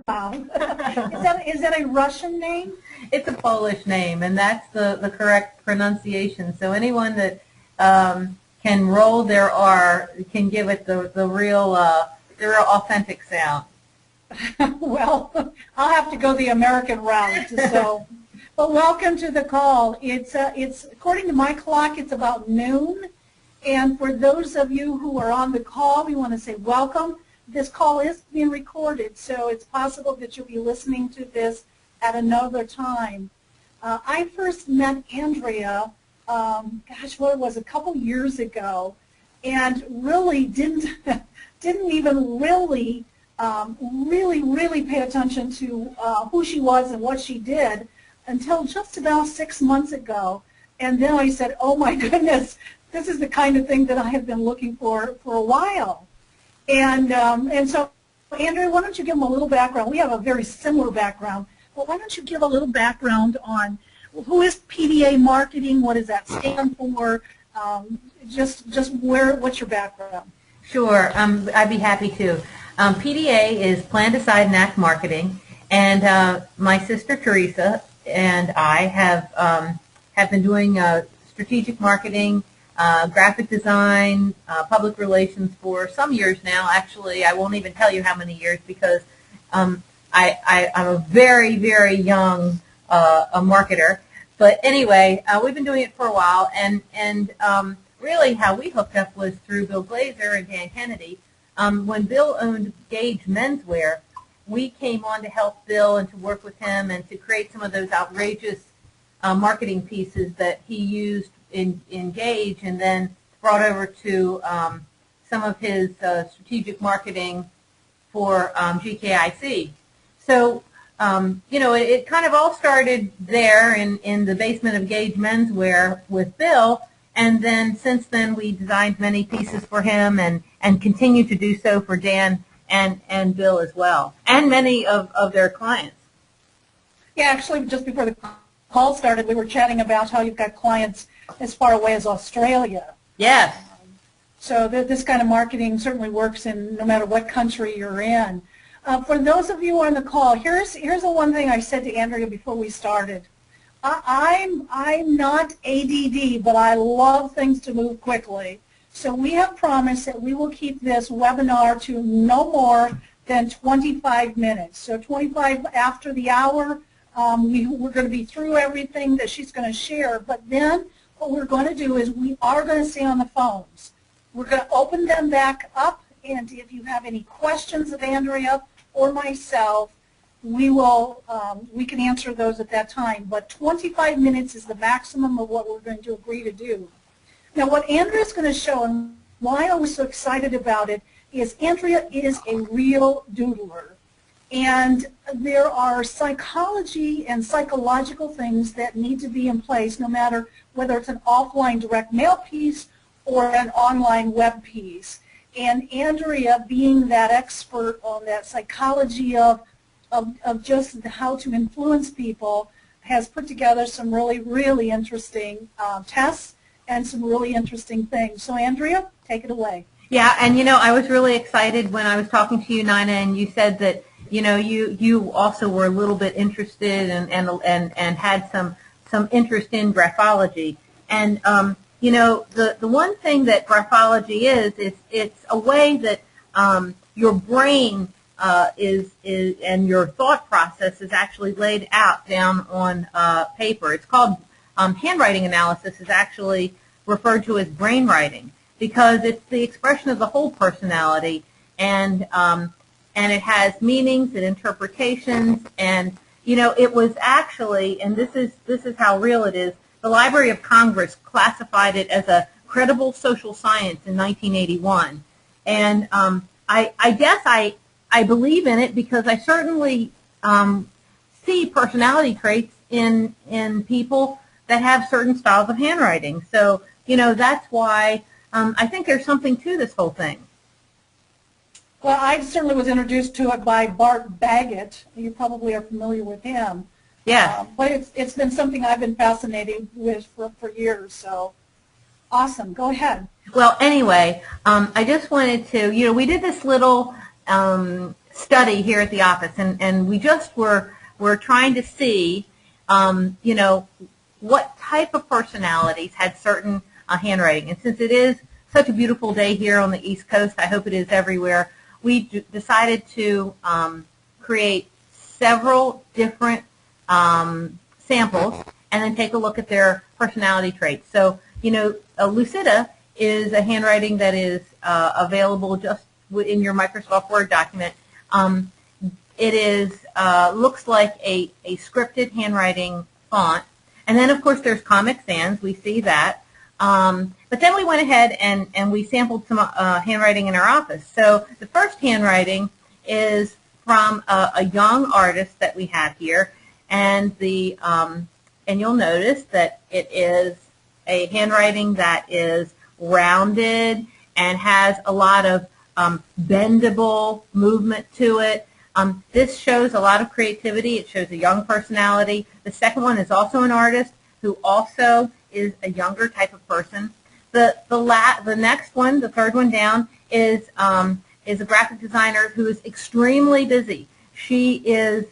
Is that a Russian name? It's a Polish name, and that's the correct pronunciation. So anyone that can roll their R can give it the real authentic sound. Well, I'll have to go the American route. So, but welcome to the call. It's according to my clock, it's about noon. And for those of you who are on the call, we want to say welcome. This call is being recorded, so it's possible that you'll be listening to this at another time. I first met Andrea, what was it, a couple years ago, and really didn't even really pay attention to who she was and what she did until just about 6 months ago. And then I said, oh my goodness, this is the kind of thing that I have been looking for a while. And so, Andrea, why don't you give them a little background? We have a very similar background, but why don't you give a little background on who is PDA marketing? What does that stand for? What's your background? Sure, I'd be happy to. PDA is Plan, Decide, and Act Marketing, and my sister Teresa and I have been doing strategic marketing, graphic design, public relations for some years now. Actually, I won't even tell you how many years because I'm a very, very young a marketer. But anyway, we've been doing it for a while, and really how we hooked up was through Bill Glazer and Dan Kennedy. When Bill owned Gage Menswear, we came on to help Bill and to work with him and to create some of those outrageous marketing pieces that he used in Gage and then brought over to some of his strategic marketing for GKIC. So, it kind of all started there in the basement of Gage Menswear with Bill, and then since then we designed many pieces for him and continue to do so for Dan and Bill as well, and many of their clients. Yeah, actually, just before the call started, we were chatting about how you've got clients as far away as Australia. Yes. So this kind of marketing certainly works in no matter what country you're in. For those of you on the call, here's the one thing I said to Andrea before we started. I'm not ADD, but I love things to move quickly. So we have promised that we will keep this webinar to no more than 25 minutes. So 25 after the hour, we're going to be through everything that she's going to share. But then what we're going to do is we are going to stay on the phones. We're going to open them back up, and if you have any questions of Andrea or myself, we can answer those at that time. But 25 minutes is the maximum of what we're going to agree to do. Now, what Andrea is going to show, and why I was so excited about it, is Andrea is a real doodler. And there are psychology and psychological things that need to be in place, no matter whether it's an offline direct mail piece or an online web piece. And Andrea, being that expert on that psychology of just how to influence people, has put together some really, really interesting tests and some really interesting things. So, Andrea, take it away. Yeah, and I was really excited when I was talking to you, Nina, and you said that you also were a little bit interested and had some interest in graphology. And the one thing that graphology is it's a way that your brain is and your thought process is actually laid out down on paper. It's called handwriting analysis is actually referred to as brainwriting because it's the expression of the whole personality, and it has meanings and interpretations, and it was actually, and this is how real it is, the Library of Congress classified it as a credible social science in 1981, and I guess I believe in it because I certainly see personality traits in people that have certain styles of handwriting. So, that's why I think there's something to this whole thing. Well, I certainly was introduced to it by Bart Baggett. You probably are familiar with him. Yeah. But it's been something I've been fascinated with for years. So, awesome. Go ahead. Well, anyway, I just wanted to, we did this little study here at the office, and we just were trying to see, you know, what type of personalities had certain handwriting. And since it is such a beautiful day here on the East Coast, I hope it is everywhere, we decided to create several different samples and then take a look at their personality traits. So, you know, Lucida is a handwriting that is available just in your Microsoft Word document. It is looks like a scripted handwriting font. And then, of course, there's Comic Sans. We see that. But then we went ahead and we sampled some handwriting in our office. So the first handwriting is from a young artist that we have here. And and you'll notice that it is a handwriting that is rounded and has a lot of bendable movement to it. This shows a lot of creativity. It shows a young personality. The second one is also an artist who also is a younger type of person. The next one, the third one down, is a graphic designer who is extremely busy. She is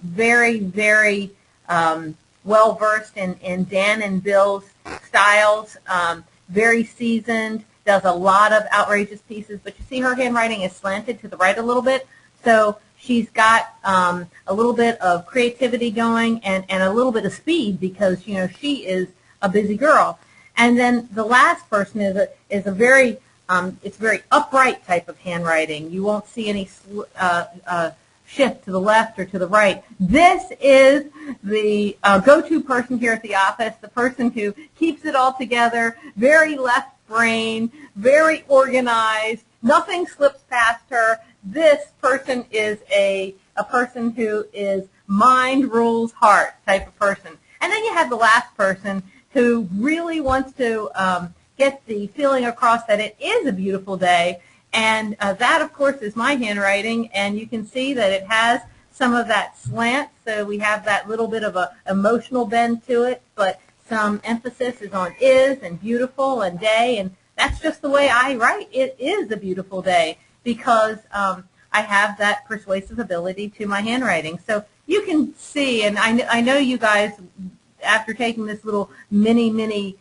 very, very well versed in Dan and Bill's styles. Very seasoned. Does a lot of outrageous pieces. But you see, her handwriting is slanted to the right a little bit. So she's got a little bit of creativity going and a little bit of speed because, you know, she is a busy girl. And then the last person is a very it's very upright type of handwriting. You won't see any shift to the left or to the right. This is the go-to person here at the office, the person who keeps it all together, very left brain, very organized, nothing slips past her. This person is a person who is mind rules heart type of person. And then you have the last person who really wants to get the feeling across that it is a beautiful day. And that, of course, is my handwriting. And you can see that it has some of that slant. So we have that little bit of a emotional bend to it. But some emphasis is on is and beautiful and day. And that's just the way I write. It is a beautiful day because I have that persuasive ability to my handwriting. So you can see, and I know you guys, after taking this little mini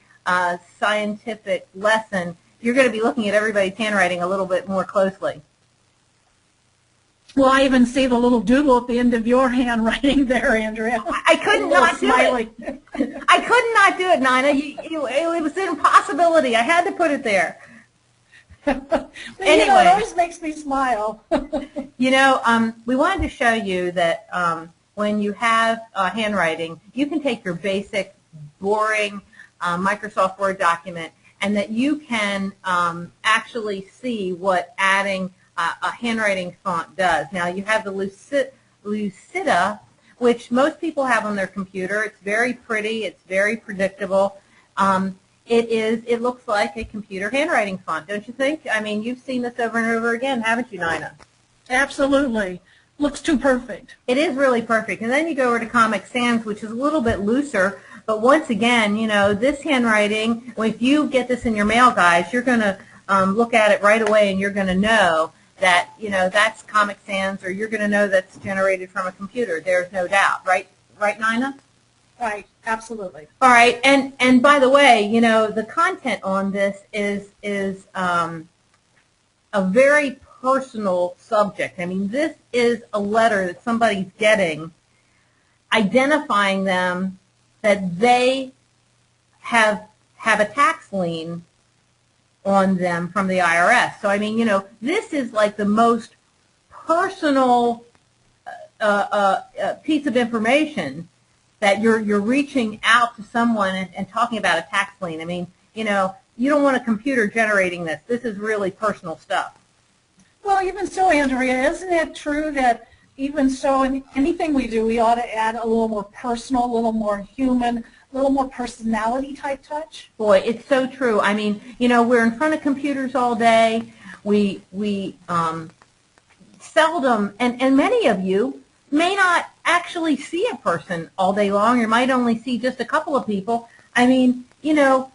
scientific lesson, you're going to be looking at everybody's handwriting a little bit more closely. Well, I even see the little doodle at the end of your handwriting there, Andrea. I could not do it. I could not do it, Nina. It was an impossibility. I had to put it there. Anyway, Anyway, you know, it always makes me smile. You know, we wanted to show you that when you have handwriting, you can take your basic, boring Microsoft Word document and that you can actually see what adding a handwriting font does. Now, you have the Lucida, which most people have on their computer. It's very pretty. It's very predictable. It looks like a computer handwriting font, don't you think? I mean, you've seen this over and over again, haven't you, Nina? Absolutely. Looks too perfect. It is really perfect. And then you go over to Comic Sans, which is a little bit looser. But once again, you know, this handwriting, if you get this in your mail, guys, you're going to look at it right away and you're going to know that, you know, that's Comic Sans, or you're going to know that's generated from a computer. There's no doubt. Right, Nina? Right, absolutely. All right, and by the way, you know, the content on this is a very personal subject. I mean, this is a letter that somebody's getting, identifying them that they have a tax lien on them from the IRS. So, I mean, you know, this is like the most personal piece of information that you're reaching out to someone and talking about a tax lien. I mean, you know, you don't want a computer generating this. This is really personal stuff. Well, even so, Andrea, isn't it true that even so in anything we do, we ought to add a little more personal, a little more human, a little more personality type touch? Boy, it's so true. I mean, you know, we're in front of computers all day. We seldom, and many of you may not actually see a person all day long. You might only see just a couple of people. I mean, you know,